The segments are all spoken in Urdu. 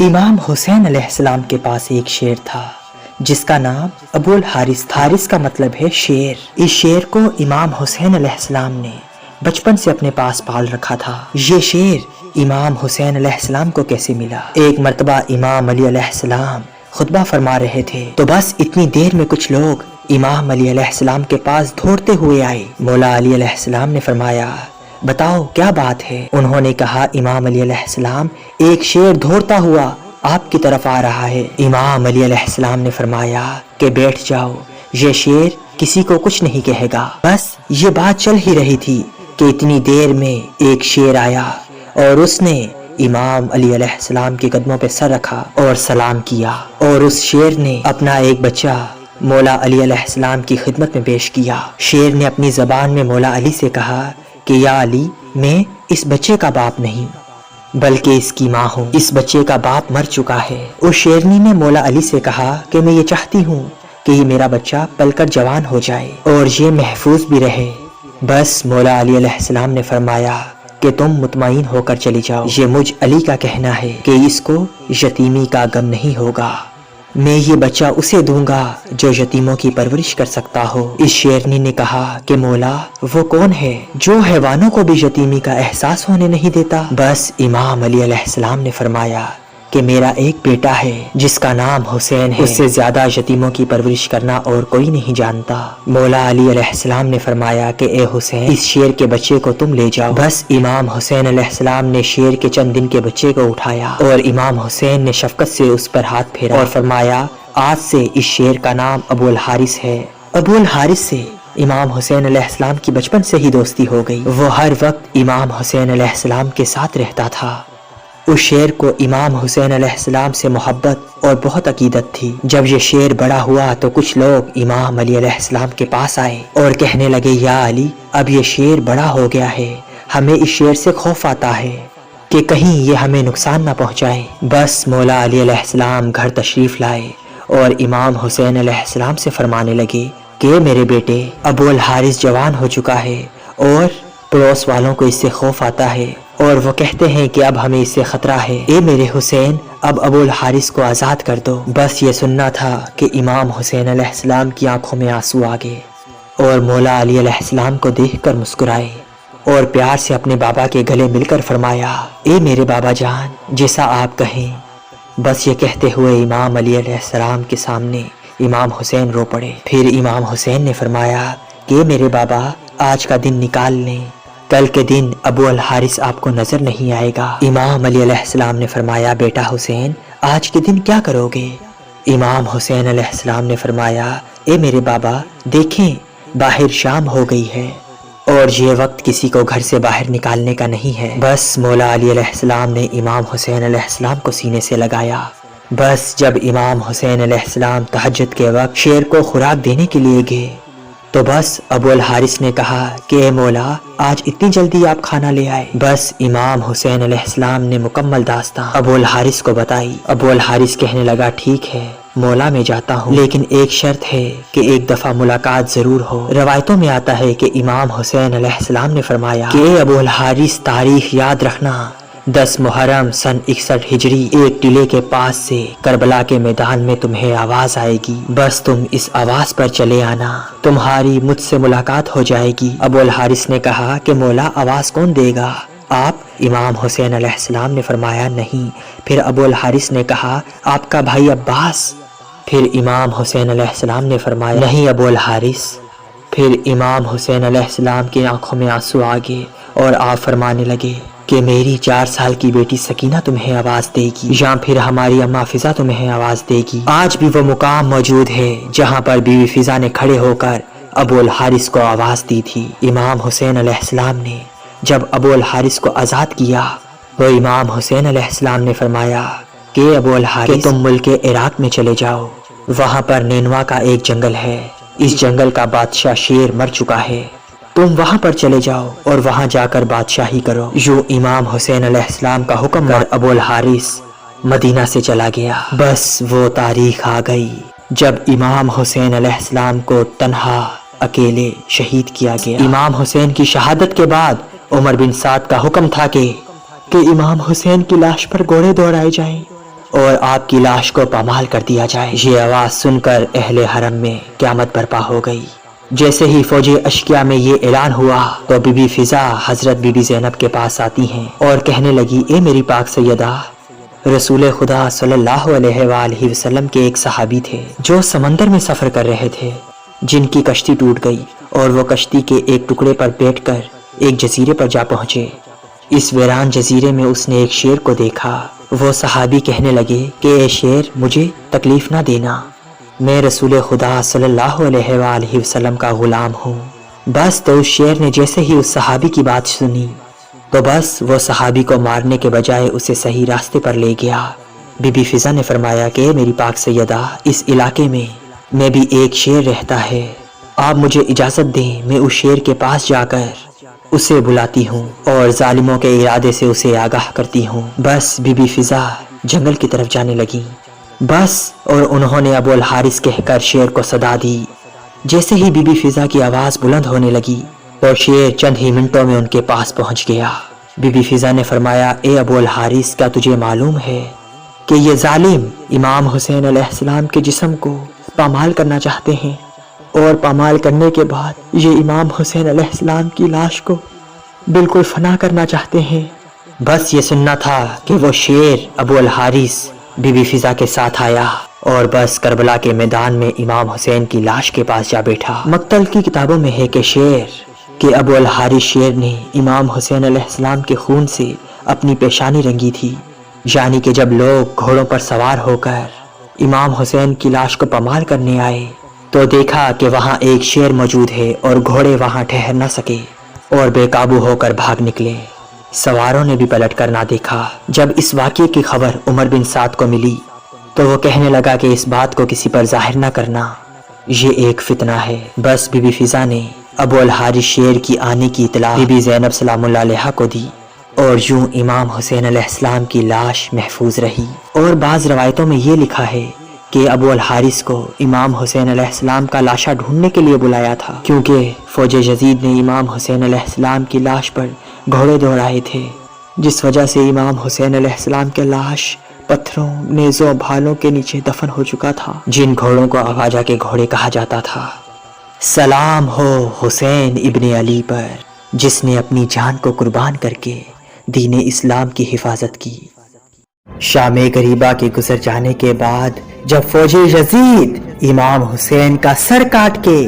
امام حسین علیہ السلام کے پاس ایک شیر تھا جس کا نام ابو الحارث تھا۔ حارث کا مطلب ہے شیر۔ اس شیر کو امام حسین علیہ السلام نے بچپن سے اپنے پاس پال رکھا تھا۔ یہ شیر امام حسین علیہ السلام کو کیسے ملا؟ ایک مرتبہ امام علی علیہ السلام خطبہ فرما رہے تھے تو بس اتنی دیر میں کچھ لوگ امام علی علیہ السلام کے پاس دوڑتے ہوئے آئے۔ مولا علی علیہ السلام نے فرمایا بتاؤ کیا بات ہے؟ انہوں نے کہا امام علی علیہ السلام ایک شیر دوڑتا ہوا آپ کی طرف آ رہا ہے۔ امام علی علیہ السلام نے فرمایا کہ بیٹھ جاؤ، یہ شیر کسی کو کچھ نہیں کہے گا۔ بس یہ بات چل ہی رہی تھی کہ اتنی دیر میں ایک شیر آیا اور اس نے امام علی علیہ السلام کے قدموں پہ سر رکھا اور سلام کیا، اور اس شیر نے اپنا ایک بچہ مولا علی علیہ السلام کی خدمت میں پیش کیا۔ شیر نے اپنی زبان میں مولا علی سے کہا کہ یا علی، میں اس بچے کا باپ نہیں بلکہ اس کی ماں ہوں، اس بچے کا باپ مر چکا ہے۔ اس شیرنی نے مولا علی سے کہا کہ میں یہ چاہتی ہوں کہ یہ میرا بچہ پل کر جوان ہو جائے اور یہ محفوظ بھی رہے۔ بس مولا علی علیہ السلام نے فرمایا کہ تم مطمئن ہو کر چلی جاؤ، یہ مجھ علی کا کہنا ہے کہ اس کو یتیمی کا غم نہیں ہوگا، میں یہ بچہ اسے دوں گا جو یتیموں کی پرورش کر سکتا ہو۔ اس شیرنی نے کہا کہ مولا وہ کون ہے جو حیوانوں کو بھی یتیمی کا احساس ہونے نہیں دیتا؟ بس امام علی علیہ السلام نے فرمایا کہ میرا ایک بیٹا ہے جس کا نام حسین ہے، اس سے زیادہ یتیموں کی پرورش کرنا اور کوئی نہیں جانتا۔ مولا علی علیہ السلام نے فرمایا کہ اے حسین، اس شیر کے بچے کو تم لے جاؤ۔ بس امام حسین علیہ السلام نے شیر کے چند دن کے بچے کو اٹھایا اور امام حسین نے شفقت سے اس پر ہاتھ پھیرا اور فرمایا آج سے اس شیر کا نام ابو الحارث ہے۔ ابو الحارث سے امام حسین علیہ السلام کی بچپن سے ہی دوستی ہو گئی، وہ ہر وقت امام حسین علیہ السلام کے ساتھ رہتا تھا۔ اس شیر کو امام حسین علیہ السلام سے محبت اور بہت عقیدت تھی۔ جب یہ شیر بڑا ہوا تو کچھ لوگ امام علی علیہ السلام کے پاس آئے اور کہنے لگے یا علی، اب یہ شیر بڑا ہو گیا ہے، ہمیں اس شیر سے خوف آتا ہے کہ کہیں یہ ہمیں نقصان نہ پہنچائے۔ بس مولا علی علیہ السلام گھر تشریف لائے اور امام حسین علیہ السلام سے فرمانے لگے کہ میرے بیٹے ابو الحارث جوان ہو چکا ہے اور پڑوس والوں کو اس سے خوف آتا ہے اور وہ کہتے ہیں کہ اب ہمیں اس سے خطرہ ہے، اے میرے حسین اب ابو الحارث کو آزاد کر دو۔ بس یہ سننا تھا کہ امام حسین علیہ السلام کی آنکھوں میں آنسو آ گئے اور مولا علی علیہ السلام کو دیکھ کر مسکرائے اور پیار سے اپنے بابا کے گلے مل کر فرمایا اے میرے بابا جان، جیسا آپ کہیں۔ بس یہ کہتے ہوئے امام علی علیہ السلام کے سامنے امام حسین رو پڑے۔ پھر امام حسین نے فرمایا کہ میرے بابا آج کا دن نکال لیں، کل کے دن ابو الحارث آپ کو نظر نہیں آئے گا۔ امام علی علیہ السلام نے فرمایا بیٹا حسین آج کے دن کیا کرو گے؟ امام حسین علیہ السلام نے فرمایا اے میرے بابا دیکھیں باہر شام ہو گئی ہے اور یہ وقت کسی کو گھر سے باہر نکالنے کا نہیں ہے۔ بس مولا علی علیہ السلام نے امام حسین علیہ السلام کو سینے سے لگایا۔ بس جب امام حسین علیہ السلام تہجد کے وقت شیر کو خوراک دینے کے لیے گئے تو بس ابو الحارث نے کہا کہ اے مولا آج اتنی جلدی آپ کھانا لے آئے؟ بس امام حسین علیہ السلام نے مکمل داستان ابو الحارث کو بتائی۔ ابو الحارث کہنے لگا ٹھیک ہے مولا میں جاتا ہوں، لیکن ایک شرط ہے کہ ایک دفعہ ملاقات ضرور ہو۔ روایتوں میں آتا ہے کہ امام حسین علیہ السلام نے فرمایا کہ اے ابو الحارث تاریخ یاد رکھنا، 10 محرم سن 61 ہجری ایک ٹلے کے پاس سے کربلا کے میدان میں تمہیں آواز آئے گی، بس تم اس آواز پر چلے آنا، تمہاری مجھ سے ملاقات ہو جائے گی۔ ابو الحارث نے کہا کہ مولا آواز کون دے گا آپ؟ امام حسین علیہ السلام نے فرمایا نہیں۔ پھر ابو الحارث نے کہا آپ کا بھائی عباس؟ پھر امام حسین علیہ السلام نے فرمایا نہیں ابو الحارث۔ پھر امام حسین علیہ السلام کی آنکھوں میں آنسو آ گئے اور آپ فرمانے لگے کہ میری 4 سال کی بیٹی سکینہ تمہیں آواز دے گی یا پھر ہماری اماں فضا تمہیں آواز دے گی۔ آج بھی وہ مقام موجود ہے جہاں پر بیوی فضا نے کھڑے ہو کر ابو الحارث کو آواز دی تھی۔ امام حسین علیہ السلام نے جب ابو الحارث کو آزاد کیا تو امام حسین علیہ السلام نے فرمایا کہ ابو الحارث تم ملک عراق میں چلے جاؤ، وہاں پر نینوا کا ایک جنگل ہے، اس جنگل کا بادشاہ شیر مر چکا ہے، تم وہاں پر چلے جاؤ اور وہاں جا کر بادشاہی کرو۔ یوں امام حسین علیہ السلام کا حکم کر ابو الحارث مدینہ سے چلا گیا۔ بس وہ تاریخ آ گئی جب امام حسین علیہ السلام کو تنہا اکیلے شہید کیا گیا۔ امام حسین کی شہادت کے بعد عمر بن سعد کا حکم تھا کہ امام حسین کی لاش پر گھوڑے دوڑائے جائیں اور آپ کی لاش کو پامال کر دیا جائے۔ یہ آواز سن کر اہل حرم میں قیامت برپا ہو گئی۔ جیسے ہی فوج اشکیا میں یہ اعلان ہوا تو بی بی فضا حضرت بی بی زینب کے پاس آتی ہیں اور کہنے لگی، اے میری پاک سیدہ، رسول خدا صلی اللہ علیہ وآلہ وسلم کے ایک صحابی تھے جو سمندر میں سفر کر رہے تھے، جن کی کشتی ٹوٹ گئی اور وہ کشتی کے ایک ٹکڑے پر بیٹھ کر ایک جزیرے پر جا پہنچے۔ اس ویران جزیرے میں اس نے ایک شیر کو دیکھا۔ وہ صحابی کہنے لگے کہ اے شیر، مجھے تکلیف نہ دینا، میں رسول خدا صلی اللہ علیہ وآلہ وسلم کا غلام ہوں۔ بس تو اس شیر نے جیسے ہی اس صحابی کی بات سنی تو بس وہ صحابی کو مارنے کے بجائے اسے صحیح راستے پر لے گیا۔ بی بی فضا نے فرمایا کہ میری پاک سیدہ، اس علاقے میں بھی ایک شیر رہتا ہے، آپ مجھے اجازت دیں، میں اس شیر کے پاس جا کر اسے بلاتی ہوں اور ظالموں کے ارادے سے اسے آگاہ کرتی ہوں۔ بس بی بی فضا جنگل کی طرف جانے لگی، بس اور انہوں نے ابو الحارث کہہ کر شیر کو صدا دی۔ جیسے ہی بی بی فضا کی آواز بلند ہونے لگی تو شیر چند ہی منٹوں میں ان کے پاس پہنچ گیا۔ بی بی فضا نے فرمایا، اے ابو الحارث، کیا تجھے معلوم ہے کہ یہ ظالم امام حسین علیہ السلام کے جسم کو پامال کرنا چاہتے ہیں، اور پامال کرنے کے بعد یہ امام حسین علیہ السلام کی لاش کو بالکل فنا کرنا چاہتے ہیں۔ بس یہ سننا تھا کہ وہ شیر ابو الحارث بی بی فضا کے ساتھ آیا اور بس کربلا کے میدان میں امام حسین کی لاش کے پاس جا بیٹھا۔ مقتل کی کتابوں میں ہے کہ ابو الحارث شیر نے امام حسین علیہ السلام کے خون سے اپنی پیشانی رنگی تھی، یعنی کہ جب لوگ گھوڑوں پر سوار ہو کر امام حسین کی لاش کو پامال کرنے آئے تو دیکھا کہ وہاں ایک شیر موجود ہے اور گھوڑے وہاں ٹھہر نہ سکے اور بے قابو ہو کر بھاگ نکلے۔ سواروں نے بھی پلٹ کر نہ دیکھا۔ جب اس واقعے کی خبر عمر بن سعد کو ملی تو وہ کہنے لگا کہ اس بات کو کسی پر ظاہر نہ کرنا، یہ ایک فتنہ ہے۔ بس بی بی فضا نے ابو الحارث شیر کی آنے کی اطلاع بی بی زینب سلام اللہ علیہا کو دی اور یوں امام حسین علیہ السلام کی لاش محفوظ رہی۔ اور بعض روایتوں میں یہ لکھا ہے کہ ابو الحارث کو امام حسین علیہ السلام کا لاشا ڈھونڈنے کے لیے بلایا تھا، کیونکہ فوج یزید نے امام حسین علیہ السلام کی لاش پر گھوڑے دوڑائے تھے، جس وجہ سے امام حسین علیہ السلام کے لاش پتھروں، نیزوں، بھالوں کے نیچے دفن ہو چکا تھا، جن گھوڑوں کو خواجہ کے گھوڑے کہا جاتا تھا۔ سلام ہو حسین ابن علی پر، جس نے اپنی جان کو قربان کر کے دین اسلام کی حفاظت کی۔ شام غریبہ کے گزر جانے کے بعد جب فوج یزید امام حسین کا سر کاٹ کے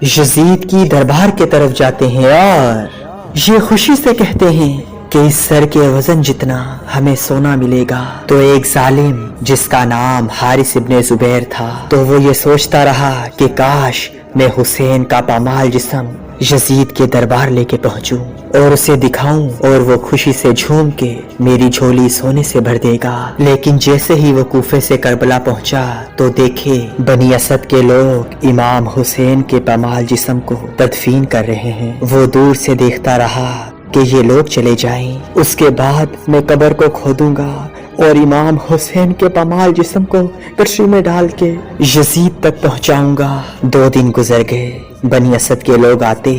یزید کی دربار کے طرف جاتے ہیں اور یہ خوشی سے کہتے ہیں کہ اس سر کے وزن جتنا ہمیں سونا ملے گا، تو ایک ظالم جس کا نام حارث ابن زبیر تھا تو وہ یہ سوچتا رہا کہ کاش میں حسین کا پامال جسم یزید کے دربار لے کے پہنچوں اور اسے دکھاؤں اور وہ خوشی سے جھوم کے میری جھولی سونے سے بھر دے گا۔ لیکن جیسے ہی وہ کوفے سے کربلا پہنچا تو دیکھے بنی اسد کے لوگ امام حسین کے پامال جسم کو تدفین کر رہے ہیں۔ وہ دور سے دیکھتا رہا کہ یہ لوگ چلے جائیں، اس کے بعد میں قبر کو کھودوں گا اور امام حسین کے پامال جسم کو کشتی میں ڈال کے یزید تک پہنچاؤں گا۔ 2 دن گزر گئے، بنی اسد کے لوگ آتے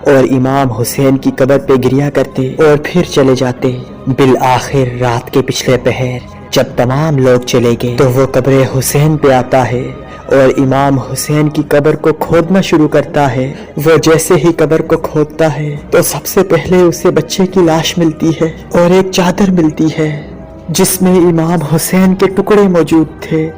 اور امام حسین کی قبر پہ گریا کرتے اور پھر چلے جاتے۔ بالآخر رات کے پچھلے پہر جب تمام لوگ چلے گئے تو وہ قبر حسین پہ آتا ہے اور امام حسین کی قبر کو کھودنا شروع کرتا ہے۔ وہ جیسے ہی قبر کو کھودتا ہے تو سب سے پہلے اسے بچے کی لاش ملتی ہے اور ایک چادر ملتی ہے جس میں امام حسین کے ٹکڑے موجود تھے۔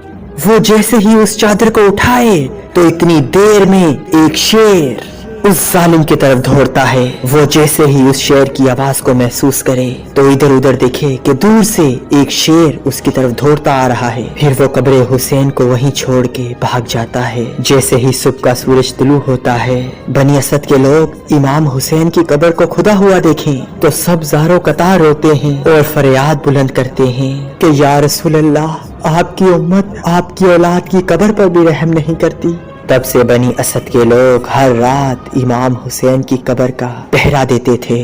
وہ جیسے ہی اس چادر کو اٹھائے تو اتنی دیر میں ایک شیر اس ظالم کی طرف دوڑتا ہے۔ وہ جیسے ہی اس شیر کی آواز کو محسوس کرے تو ادھر ادھر دیکھے کہ دور سے ایک شیر اس کی طرف دوڑتا آ رہا ہے۔ پھر وہ قبر حسین کو وہیں چھوڑ کے بھاگ جاتا ہے۔ جیسے ہی صبح کا سورج طلوع ہوتا ہے، بنی اسد کے لوگ امام حسین کی قبر کو کھدا ہوا دیکھیں تو سب زاروں قطار روتے ہیں اور فریاد بلند کرتے ہیں کہ یا رسول اللہ، آپ کی امت آپ کی اولاد کی قبر پر بھی رحم نہیں کرتی۔ تب سے بنی اسد کے لوگ ہر رات امام حسین کی قبر کا پہرا دیتے تھے۔